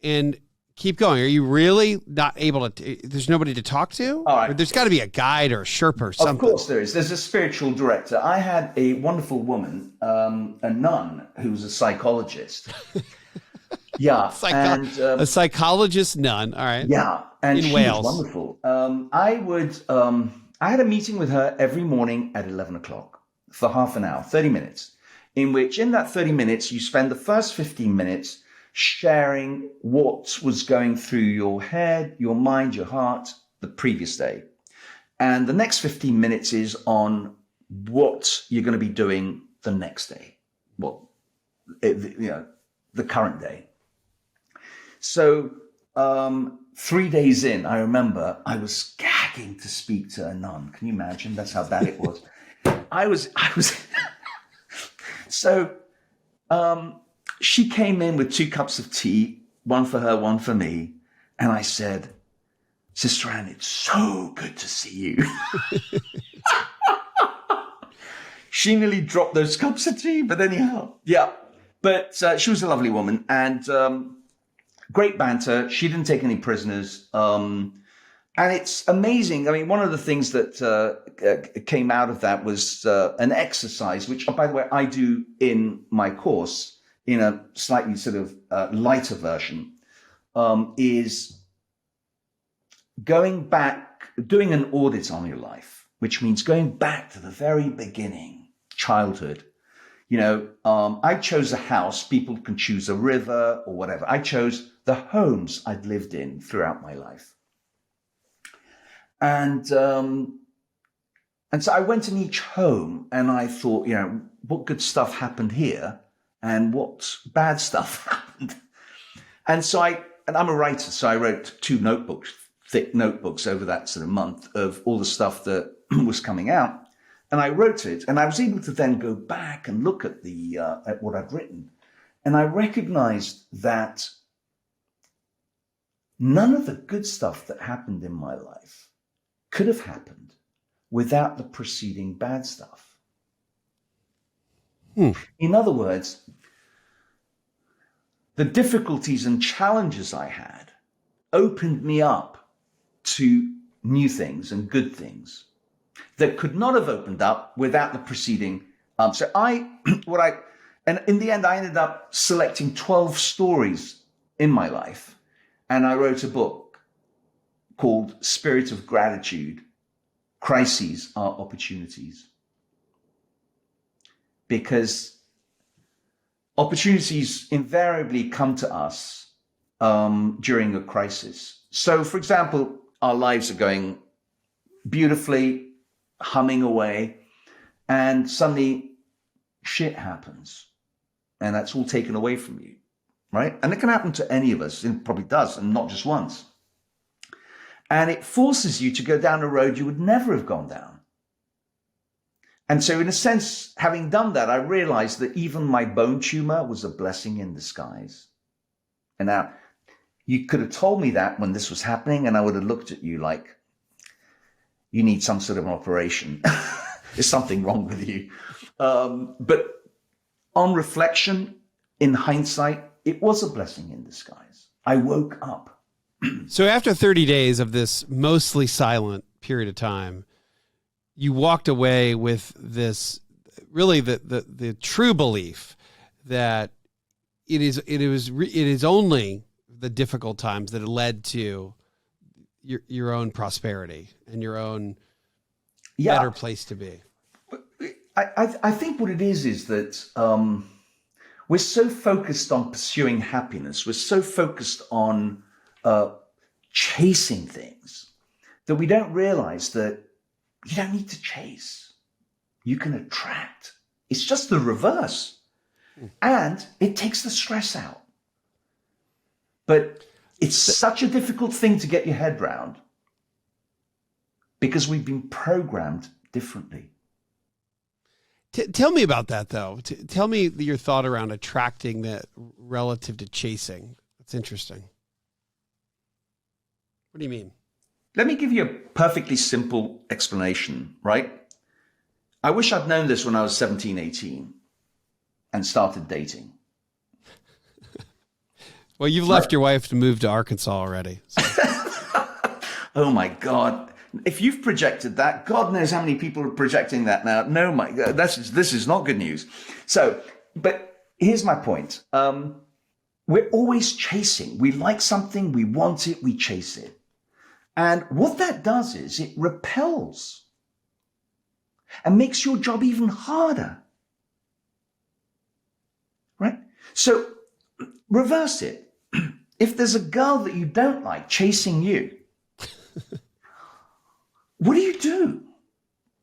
and keep going. Are you really not able to, there's nobody to talk to? All right. Or there's got to be a guide or a Sherpa or something. Of course there is. There's a spiritual director. I had a wonderful woman, a nun, who was a psychologist. Yeah. A psychologist nun. All right. Yeah. And she Wales. was wonderful. I had a meeting with her every morning at 11 o'clock for half an hour, 30 minutes, in that 30 minutes, you spend the first 15 minutes sharing what was going through your head, your mind, your heart the previous day. And the next 15 minutes is on what you're going to be doing the next day. The current day. So 3 days in, I remember I was gagging to speak to a nun. Can you imagine? That's how bad it was. I was. So she came in with 2 cups of tea, one for her, one for me. And I said, Sister Anne, it's so good to see you. She nearly dropped those cups of tea, but anyhow, yeah. But she was a lovely woman and great banter. She didn't take any prisoners. And And it's amazing. I mean, one of the things that came out of that was an exercise, which, by the way, I do in my course in a slightly sort of lighter version, is going back, doing an audit on your life, which means going back to the very beginning, childhood. I chose a house. People can choose a river or whatever. I chose the homes I'd lived in throughout my life. And so I went in each home and I thought, what good stuff happened here and what bad stuff happened. And I'm a writer, so I wrote 2 notebooks, thick notebooks over that sort of month of all the stuff that was coming out. And I wrote it, and I was able to then go back and look at at what I'd written. And I recognized that none of the good stuff that happened in my life could have happened without the preceding bad stuff. In other words, the difficulties and challenges I had opened me up to new things and good things that could not have opened up without the preceding. And in the end, I ended up selecting 12 stories in my life, and I wrote a book called Spirit of Gratitude, Crises Are Opportunities. Because opportunities invariably come to us during a crisis. So, for example, our lives are going beautifully, humming away, and suddenly shit happens, and that's all taken away from you, right? And it can happen to any of us, it probably does, and not just once. And it forces you to go down a road you would never have gone down. And so in a sense, having done that, I realized that even my bone tumor was a blessing in disguise. And now, you could have told me that when this was happening, and I would have looked at you like, you need some sort of an operation. There's something wrong with you. But on reflection, in hindsight, it was a blessing in disguise. I woke up. So after 30 days of this mostly silent period of time, you walked away with this, really the true belief that it is only the difficult times that led to your own prosperity and your own better place to be. I think what it is that we're so focused on pursuing happiness. We're so focused on chasing things that we don't realize that you don't need to chase. You can attract. It's just the reverse. And it takes the stress out. But it's such a difficult thing to get your head around because we've been programmed differently. Tell me about that, though. Tell me your thought around attracting that relative to chasing. That's interesting. What do you mean? Let me give you a perfectly simple explanation, right? I wish I'd known this when I was 17, 18 and started dating. Well, you've left your wife to move to Arkansas already. So. Oh, my God. If you've projected that, God knows how many people are projecting that now. No, my God, this is not good news. So, but here's my point. We're always chasing. We like something, we want it, we chase it. And what that does is it repels and makes your job even harder. Right? So reverse it. If there's a girl that you don't like chasing you, what do you do?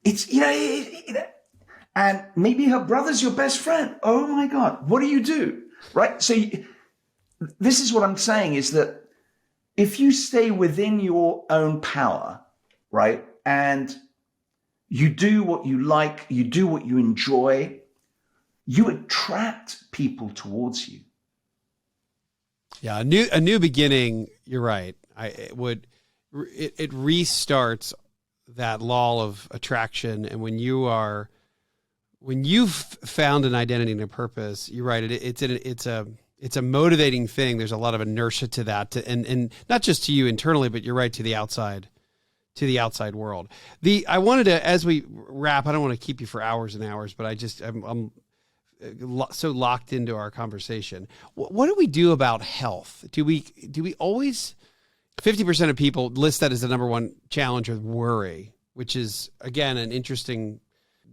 It's, and maybe her brother's your best friend. Oh my God, what do you do? Right? So this is what I'm saying is that if you stay within your own power, right, and you do what you like, you do what you enjoy, you attract people towards you. Yeah, a new beginning. You're right. It restarts that law of attraction, and when you've found an identity and a purpose, you're right. It's a motivating thing. There's a lot of inertia to that, and not just to you internally, but you're right, to the outside to the outside world. I wanted to, as we wrap, I don't want to keep you for hours and hours, but I'm so locked into our conversation. What do we do about health? Do we always, 50% of people list that as the number one challenge with worry, which is, again, an interesting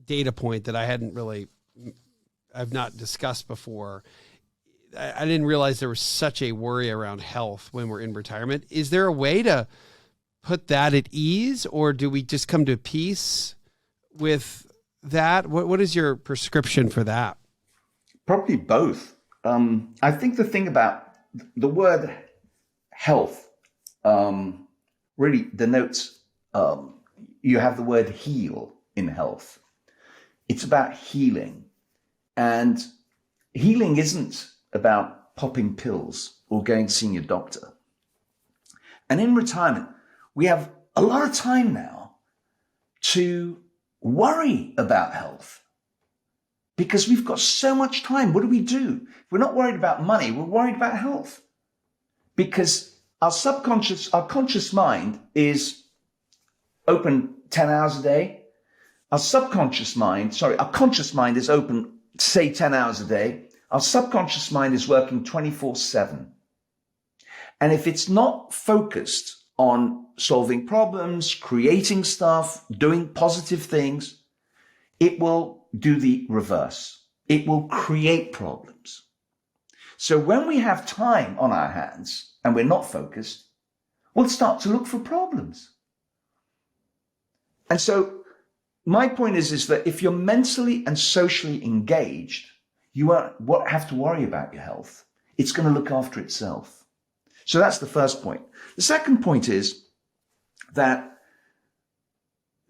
data point that I've not discussed before. I didn't realize there was such a worry around health when we're in retirement. Is there a way to put that at ease, or do we just come to peace with that? What is your prescription for that? Probably both. I think the thing about the word health really denotes, you have the word heal in health. It's about healing. And healing isn't about popping pills or going to see your doctor. And in retirement, we have a lot of time now to worry about health because we've got so much time. What do? We're not worried about money. We're worried about health because our conscious mind is open 10 hours a day. Our conscious mind is open, say 10 hours a day. Our subconscious mind is working 24/7. And if it's not focused on solving problems, creating stuff, doing positive things, it will do the reverse. It will create problems. So when we have time on our hands and we're not focused, we'll start to look for problems. And so my point is that if you're mentally and socially engaged, you won't have to worry about your health. It's going to look after itself. So that's the first point. The second point is that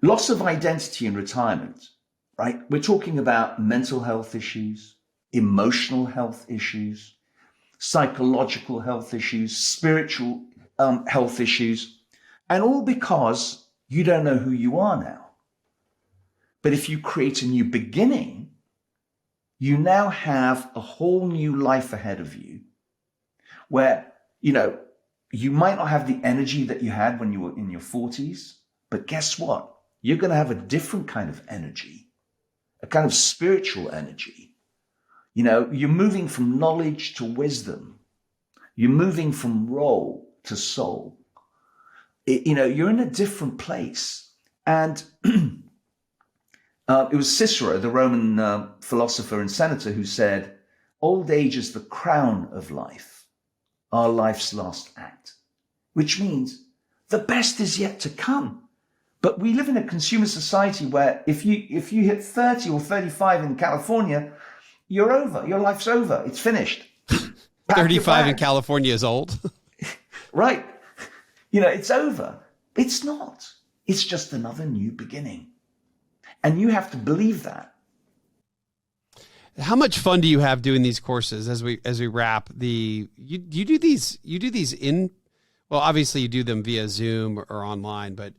loss of identity in retirement, right? We're talking about mental health issues, emotional health issues, psychological health issues, spiritual health issues, and all because you don't know who you are now. But if you create a new beginning, you now have a whole new life ahead of you where, you might not have the energy that you had when you were in your 40s, but guess what? You're going to have a different kind of energy, a kind of spiritual energy. You're moving from knowledge to wisdom. You're moving from role to soul. You're in a different place. And it was Cicero, the Roman philosopher and senator, who said, "Old age is the crown of life, our life's last act," which means the best is yet to come. But we live in a consumer society where if you hit 30 or 35 in California, you're over. Your life's over. It's finished. 35 in California is old. Right. It's over. It's not. It's just another new beginning. And you have to believe that. How much fun do you have doing these courses as we wrap? You do these well, obviously you do them via Zoom or online, but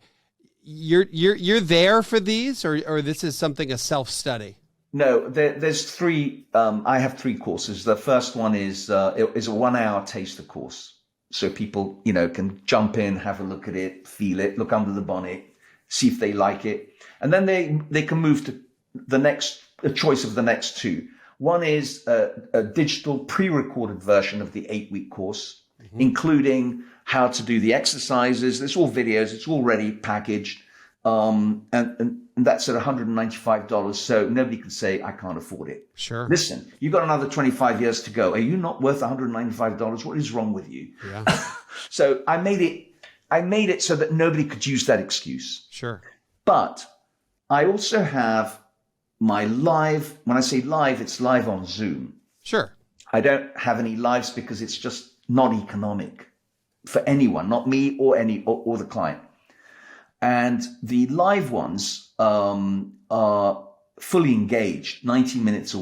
you're there for these, or this is something, a self-study? No, there's three. I have three courses. The first one is a 1 hour taster course. So people, can jump in, have a look at it, feel it, look under the bonnet, see if they like it. And then they can move to a choice of the next two. One is a digital pre-recorded version of the 8-week course, including how to do the exercises. It's all videos. It's already packaged. And that's at $195. So nobody can say, I can't afford it. Sure. Listen, you've got another 25 years to go. Are you not worth $195? What is wrong with you? Yeah. So I made it so that nobody could use that excuse. Sure. But I also have my live. When I say live, it's live on Zoom. Sure. I don't have any lives because it's just not economic for anyone, not me or the client. And the live ones are fully engaged, 90 minutes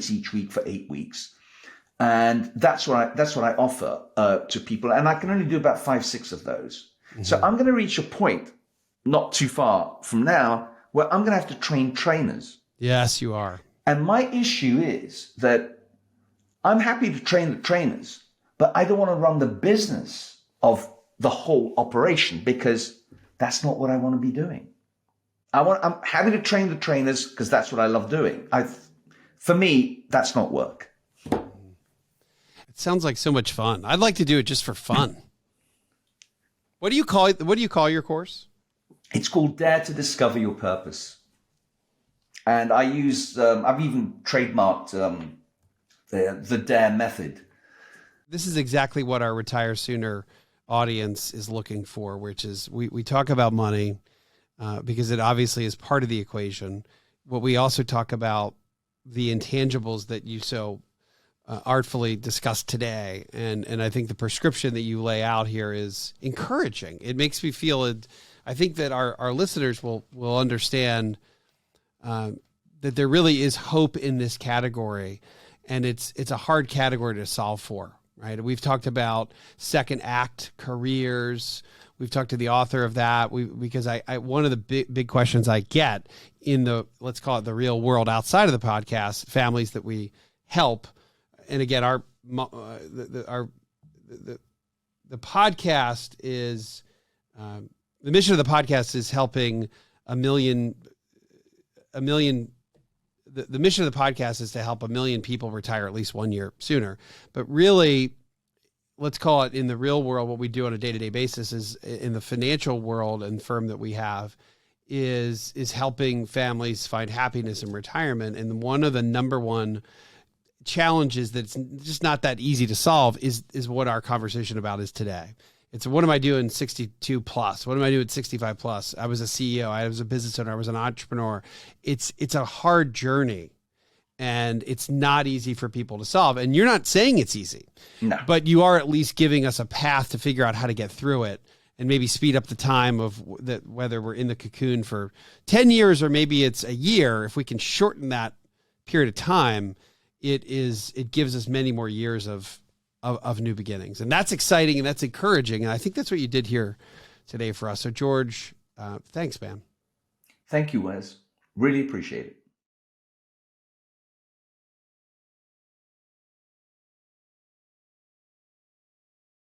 each week for 8 weeks. And that's what I offer to people. And I can only do about 5-6 of those. Mm-hmm. So I'm going to reach a point not too far from now where I'm going to have to train trainers. Yes, you are. And my issue is that I'm happy to train the trainers, but I don't want to run the business of the whole operation because that's not what I want to be doing. I'm happy to train the trainers because that's what I love doing. For me, that's not work. It sounds like so much fun. I'd like to do it just for fun. What do you call your course? It's called Dare to Discover Your Purpose. And I use, I've even trademarked the DARE method. This is exactly what our Retire Sooner audience is looking for, which is we talk about money because it obviously is part of the equation. But we also talk about the intangibles that you so artfully discussed today. And I think the prescription that you lay out here is encouraging. It makes me feel I think that our listeners will understand that there really is hope in this category, and it's a hard category to solve for, right? We've talked about second act careers. We've talked to the author of that because one of the big questions I get in the, let's call it the real world outside of the podcast, families that we help. And again, the podcast is, the mission of the podcast is helping a million. The mission of the podcast is to help 1 million people retire at least 1 year sooner. But really, let's call it in the real world, what we do on a day-to-day basis is in the financial world and firm that we have is helping families find happiness in retirement. And one of the number one challenges that's just not that easy to solve is what our conversation about is today. It's what am I doing 62 plus? What am I doing 65 plus? I was a CEO. I was a business owner. I was an entrepreneur. It's a hard journey, and it's not easy for people to solve. And you're not saying it's easy, no, but you are at least giving us a path to figure out how to get through it and maybe speed up the time of that, whether we're in the cocoon for 10 years or maybe it's a year. If we can shorten that period of time, it gives us many more years of new beginnings. And that's exciting and that's encouraging. And I think that's what you did here today for us. So George, thanks, man. Thank you, Wes. Really appreciate it.